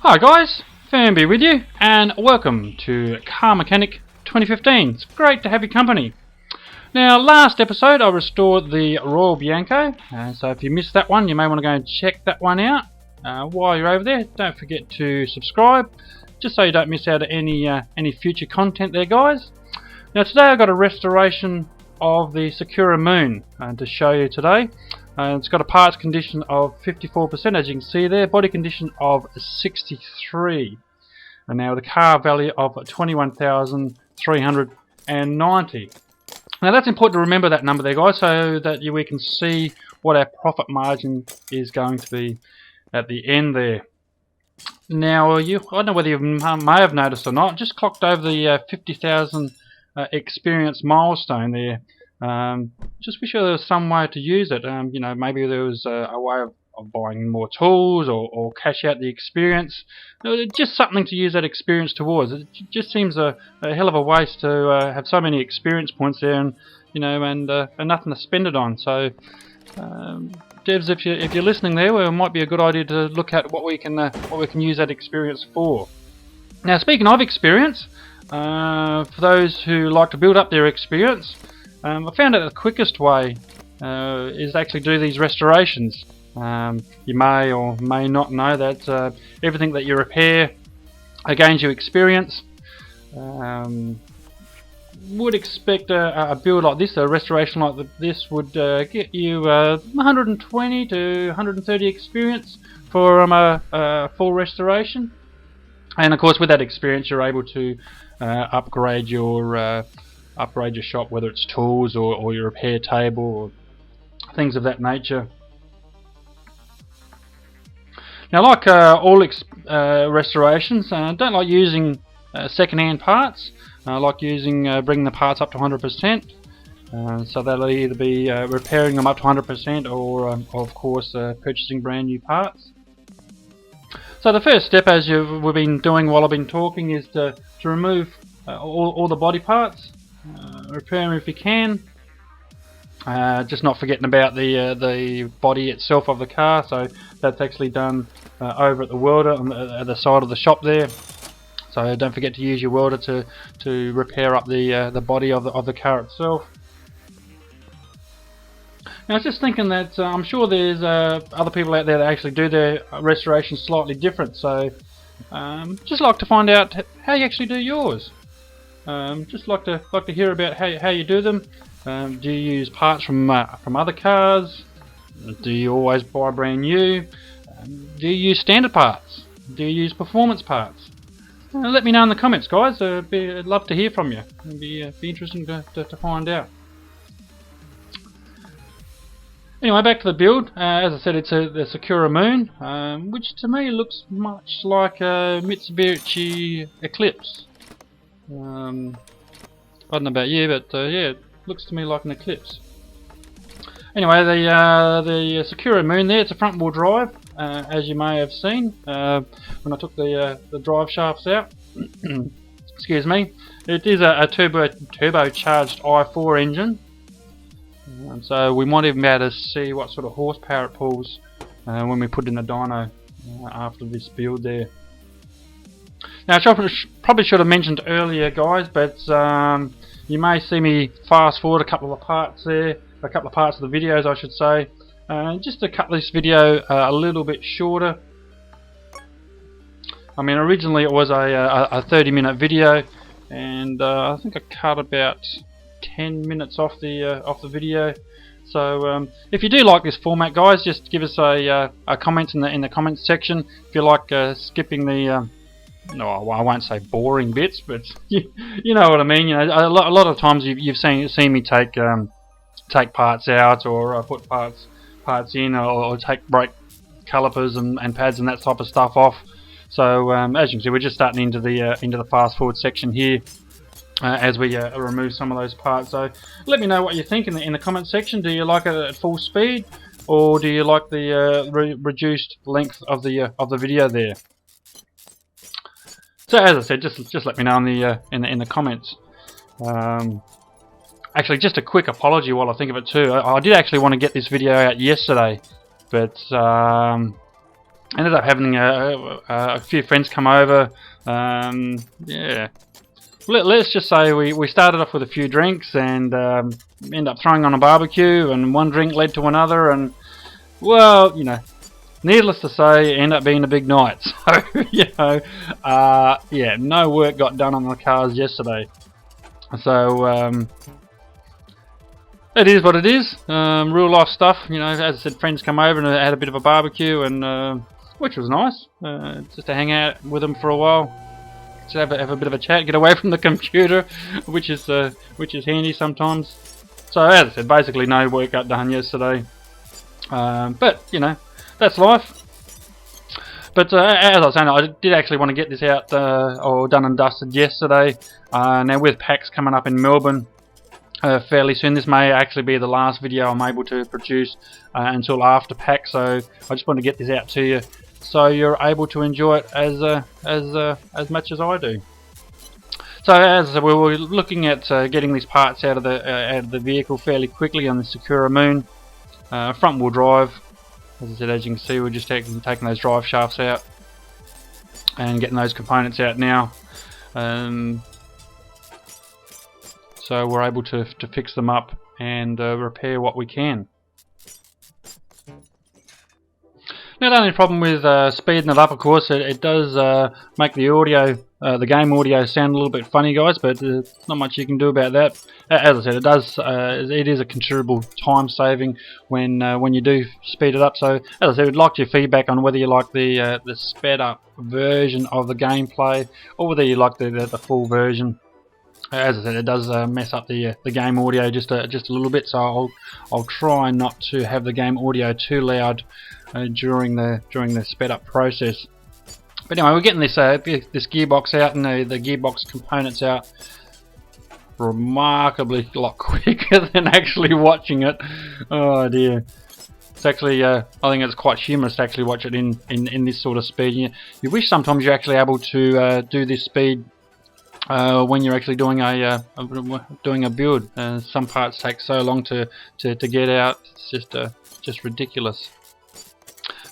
Hi guys, Firmbie with you, and welcome to Car Mechanic 2015. It's great to have your company. Now, last episode I restored the Royal Bianco, so if you missed that one, you may want to go and check that one out. While you're over there, don't forget to subscribe, just so you don't miss out on any future content there, guys. Now, today I've got a restoration of the Sakara Moon to show you today. It's got a parts condition of 54%, as you can see there, body condition of 63, and now the car value of 21,390. Now that's important to remember that number there, guys, so that we can see what our profit margin is going to be at the end there. Now, I don't know whether you may have noticed or not, just clocked over the 50,000 experience milestone there. Just wish there was some way to use it. You know, maybe there was a way of buying more tools or cash out the experience. Just something to use that experience towards. It just seems a hell of a waste to have so many experience points there, and nothing to spend it on. So, devs, if you're listening there, well, it might be a good idea to look at what we can use that experience for. Now, speaking of experience, for those who like to build up their experience, I found out the quickest way is to actually do these restorations. You may or may not know that everything that you repair gains you experience. Would expect a build like this, a restoration like this, would get you 120 to 130 experience for a full restoration. And of course, with that experience, you're able to upgrade your shop, whether it's tools or your repair table or things of that nature. Now, like all restorations, don't like using second-hand parts. I like bringing the parts up to 100%. So that'll either be repairing them up to 100% or, of course, purchasing brand new parts. So the first step, as we've been doing while I've been talking, is to remove all the body parts. Repair them if you can. Just not forgetting about the body itself of the car. So that's actually done over at the welder at the side of the shop there. So don't forget to use your welder to repair up the body of the car itself. Now, I was just thinking that I'm sure there's other people out there that actually do their restorations slightly different. So just like to find out how you actually do yours. Just like to hear about how you do them. Do you use parts from other cars? Do you always buy brand new? Do you use standard parts? Do you use performance parts? Let me know in the comments, guys. I'd love to hear from you. It'd be interesting to find out. Anyway, back to the build. As I said, it's the Sakara Moon, which to me looks much like a Mitsubishi Eclipse. I don't know about you, but yeah, it looks to me like an Eclipse. Anyway, the Sakara Moon there, it's a front wheel drive, as you may have seen when I took the drive shafts out. Excuse me. It is a turbocharged i4 engine, so we might even be able to see what sort of horsepower it pulls when we put in the dyno after this build there. Now, I probably should have mentioned earlier, guys, but you may see me fast forward a couple of parts there, a couple of parts of the videos, I should say, just to cut this video a little bit shorter. I mean, originally it was a 30-minute video, and I think I cut about 10 minutes off the video. So if you do like this format, guys, just give us a comment in the comments section if you like skipping the no, I won't say boring bits, but you know what I mean. You know, a lot of times you've seen me take parts out or put parts in, or take brake calipers and pads and that type of stuff off. So as you can see, we're just starting into the fast forward section here as we remove some of those parts. So let me know what you think in the comment section. Do you like it at full speed, or do you like the reduced length of the video there? So as I said, just let me know in the comments. Actually, just a quick apology while I think of it too. I did actually want to get this video out yesterday, but ended up having a few friends come over. Yeah, let's just say we started off with a few drinks and ended up throwing on a barbecue, and one drink led to another, and well, you know, needless to say, it ended up being a big night. So, you know, yeah, no work got done on the cars yesterday. So, it is what it is. Real life stuff, you know. As I said, friends come over and had a bit of a barbecue, and which was nice. Just to hang out with them for a while, just have a bit of a chat, get away from the computer, which is handy sometimes. So as I said, basically no work got done yesterday. But you know, that's life. But as I was saying, I did actually want to get this out or done and dusted yesterday. Now with PAX coming up in Melbourne fairly soon, this may actually be the last video I'm able to produce until after PAX. So I just want to get this out to you, so you're able to enjoy it as much as I do. So as we were looking at getting these parts out of the vehicle fairly quickly on the Sakara Moon, front wheel drive. As I said, as you can see, we're just taking those drive shafts out and getting those components out now. So we're able to fix them up and repair what we can. Now, the only problem with speeding it up, of course, it does make the audio, the game audio, sound a little bit funny, guys. But not much you can do about that. As I said, it does. It is a considerable time saving when you do speed it up. So, as I said, we'd like your feedback on whether you like the sped up version of the gameplay or whether you like the full version. As I said, it does mess up the game audio just a little bit. So I'll try not to have the game audio too loud during the sped up process. But anyway, we're getting this gearbox out and the gearbox components out remarkably a lot quicker than actually watching it. Oh dear. It's actually, I think it's quite humorous to actually watch it in this sort of speed. You wish sometimes you're actually able to do this speed when you're actually doing a build. Some parts take so long to get out. It's just ridiculous.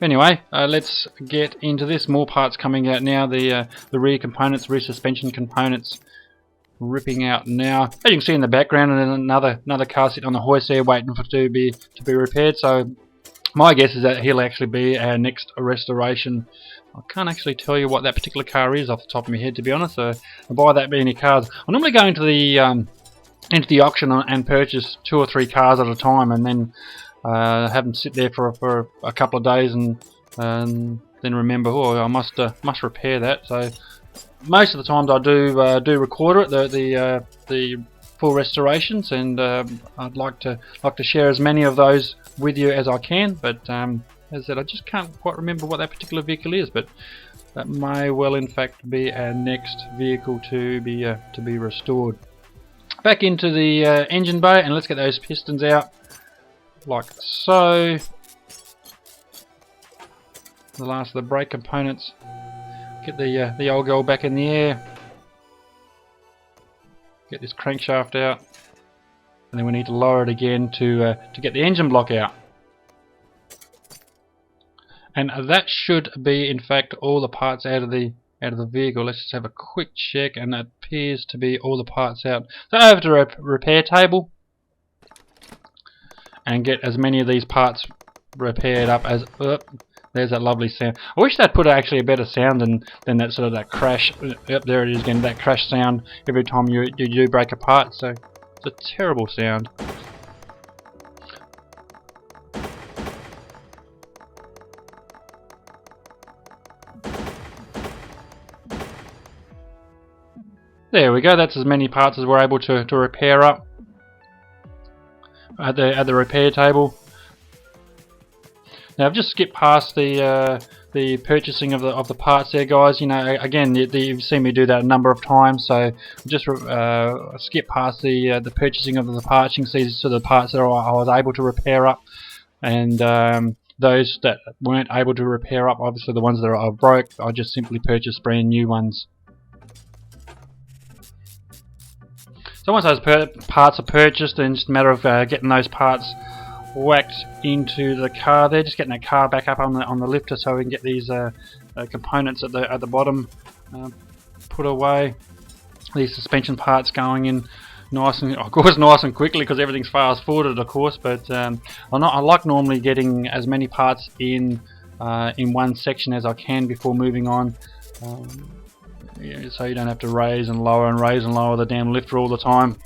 Anyway, let's get into this. More parts coming out now. The rear components, rear suspension components, ripping out now. As you can see in the background, and then another car sitting on the hoist there, waiting for to be repaired. So my guess is that he'll actually be our next restoration. I can't actually tell you what that particular car is off the top of my head, to be honest. So I buy that many cars. I normally go into the auction and purchase 2 or 3 cars at a time, and then have them sit there for a couple of days, and then remember, oh, I must repair that. So most of the times I do record it, the full restorations, and I'd like to share as many of those with you as I can. But as I said, I just can't quite remember what that particular vehicle is, but that may well in fact be our next vehicle to be restored. Back into the engine bay, and let's get those pistons out like so. The last of the brake components. Get the old girl back in the air. Get this crankshaft out, and then we need to lower it again to get the engine block out. And that should be, in fact, all the parts out of the vehicle. Let's just have a quick check, and it appears to be all the parts out. So over to a repair table and get as many of these parts repaired up as. There's that lovely sound. I wish they'd put actually a better sound than that sort of that crash. Yep, there it is again. That crash sound every time you do break apart. So it's a terrible sound. There we go. That's as many parts as we're able to repair up at the repair table. Now I've just skipped past the purchasing of the parts there, guys. You know, again, you've seen me do that a number of times, so just skip past the purchasing of the parts. You can see sort of the parts that I was able to repair up, and those that weren't able to repair up, obviously the ones that are broke, I just simply purchased brand new ones. So once those parts are purchased, then it's just a matter of getting those parts whacked into the car there. Just getting that car back up on the lifter so we can get these components at the bottom put away. These suspension parts going in nice and, of course, nice and quickly because everything's fast forwarded, of course. But I like normally getting as many parts in one section as I can before moving on. Yeah, so you don't have to raise and lower the damn lifter all the time.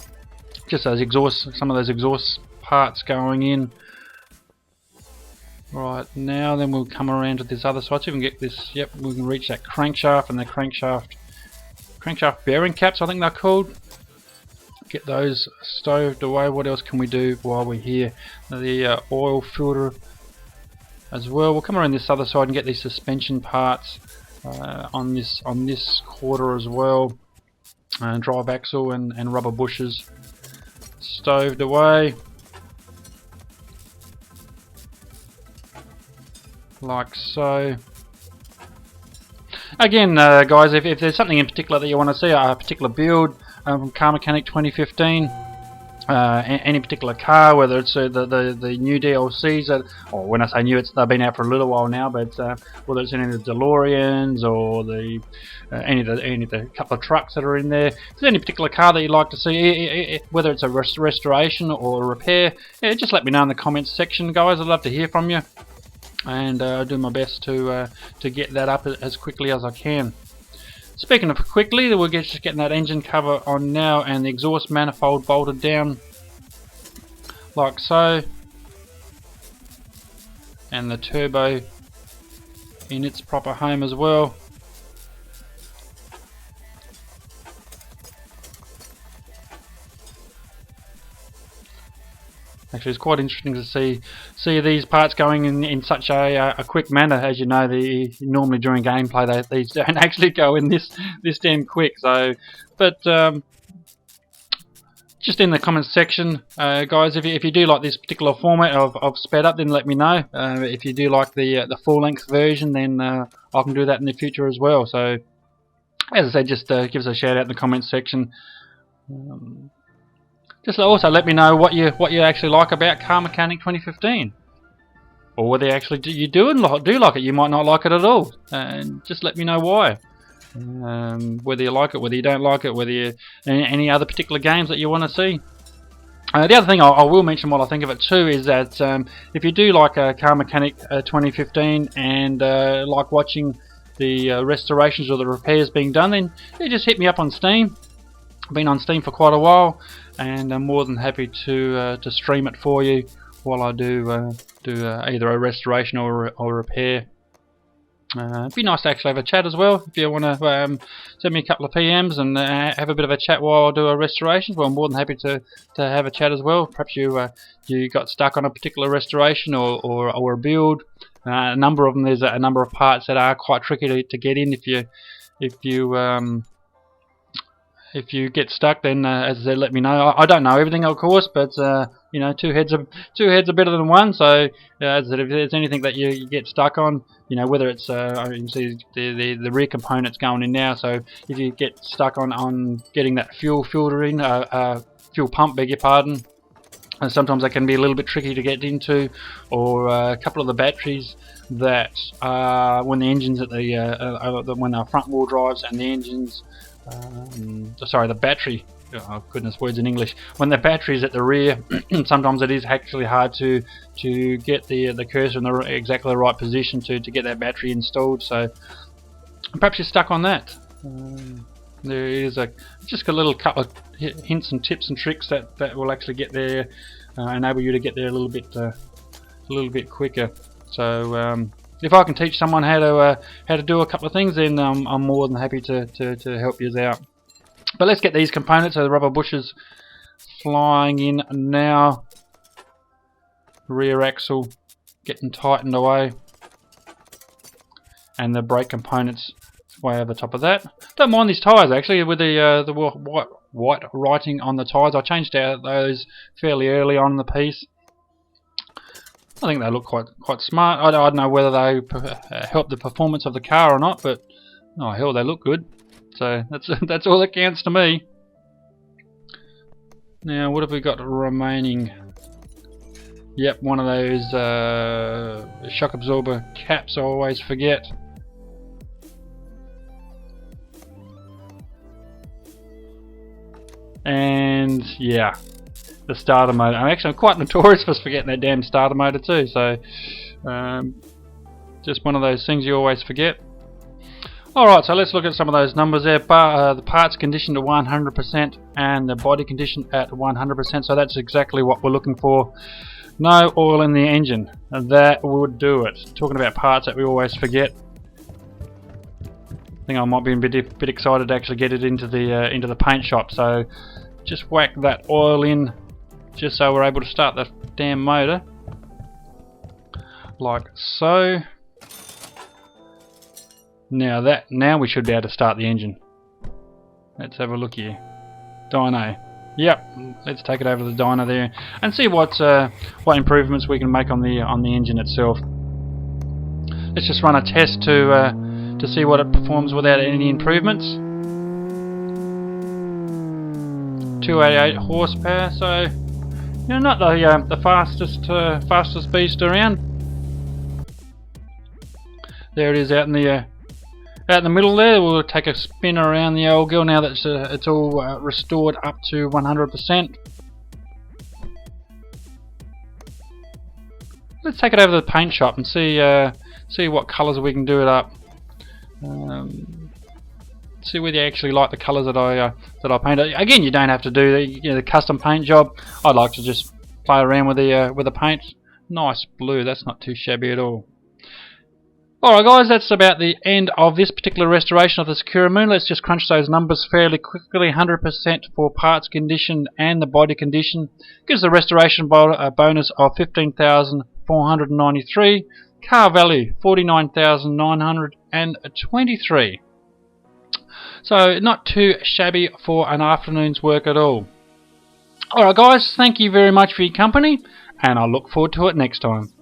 Just those some of those exhaust parts going in. Right, now then we'll come around to this other side so we can get this. Yep, we can reach that crankshaft and the crankshaft bearing caps, I think they're called. Get those stowed away. What else can we do while we're here? The oil filter as well. We'll come around this other side and get these suspension parts on this quarter as well. Drive axle and rubber bushes stowed away like so. Again, guys, if there's something in particular that you want to see, a particular build from Car Mechanic 2015, any particular car, whether it's the new DLCs, or when I say new, they've been out for a little while now, but whether it's any of the DeLoreans or any of the couple of trucks that are in there, if there's any particular car that you'd like to see, whether it's a restoration or a repair, yeah, just let me know in the comments section, guys. I'd love to hear from you, and I'll do my best to get that up as quickly as I can. Speaking of quickly, we're just getting that engine cover on now and the exhaust manifold bolted down like so, and the turbo in its proper home as well. Actually, it's quite interesting to see these parts going in such a quick manner. As you know, normally during gameplay these don't actually go in this damn quick. So, but just in the comments section, guys, if you do like this particular format of sped up, then let me know. If you do like the full length version, then I can do that in the future as well. So, as I said, just give us a shout out in the comments section. Just also let me know what you actually like about Car Mechanic 2015, or whether you do like it. You might not like it at all, and just let me know why. Whether you like it, whether you don't like it, whether you any other particular games that you want to see. The other thing I will mention while I think of it too is that if you do like Car Mechanic 2015 and like watching the restorations or the repairs being done, then you just hit me up on Steam. I've been on Steam for quite a while, and I'm more than happy to stream it for you while I do either a restoration or a repair. It'd be nice to actually have a chat as well. If you want to send me a couple of PMs and have a bit of a chat while I do a restoration, well, I'm more than happy to have a chat as well. Perhaps you got stuck on a particular restoration or a build. A number of them. There's a number of parts that are quite tricky to get in. If you get stuck, then as I said, let me know. I don't know everything, of course, but you know, two heads are better than one. So as I said, if there's anything that you get stuck on, you know, whether it's you can see the rear components going in now. So if you get stuck on getting that fuel filter in, fuel pump, beg your pardon, and sometimes that can be a little bit tricky to get into, or a couple of the batteries that when the engines at when they're front wheel drives and the engines. Sorry, the battery. Oh goodness, words in English. When the battery's at the rear, sometimes it is actually hard to get the cursor in exactly the right position to get that battery installed. So perhaps you're stuck on that. There is just a little couple of hints and tips and tricks that will actually get there, enable you to get there a little bit quicker. So. If I can teach someone how to do a couple of things, then I'm more than happy to help you out. But let's get these components, so the rubber bushes flying in now. Rear axle getting tightened away, and the brake components way over top of that. Don't mind these tyres actually with the white writing on the tyres. I changed out those fairly early on in the piece. I think they look quite smart. I don't know whether they help the performance of the car or not, but oh hell, they look good. So that's all that counts to me. Now, what have we got remaining? Yep, one of those shock absorber caps I always forget. And yeah, the starter motor. I'm quite notorious for forgetting that damn starter motor too, so just one of those things you always forget. Alright, so let's look at some of those numbers there. The parts conditioned at 100% and the body conditioned at 100%, so that's exactly what we're looking for. No oil in the engine. That would do it. Talking about parts that we always forget. I think I might be a bit excited to actually get it into the paint shop, so just whack that oil in just so we're able to start the damn motor. Like so. Now we should be able to start the engine. Let's have a look here. Dyno. Yep. Let's take it over to the dyno there and see what improvements we can make on the engine itself. Let's just run a test to see what it performs without any improvements. 288 horsepower. So not the fastest beast around. There it is out in the middle there. We'll take a spin around the old girl now that it's all restored up to 100%. Let's take it over to the paint shop and see what colours we can do it up. See whether you actually like the colours that I paint. Again, you don't have to do the custom paint job. I'd like to just play around with the paint. Nice blue. That's not too shabby at all. Alright guys, that's about the end of this particular restoration of the Sakara Moon. Let's just crunch those numbers fairly quickly. 100% for parts condition and the body condition. Gives the restoration bonus of 15,493. Car value 49,923. So not too shabby for an afternoon's work at all. Alright guys, thank you very much for your company, and I look forward to it next time.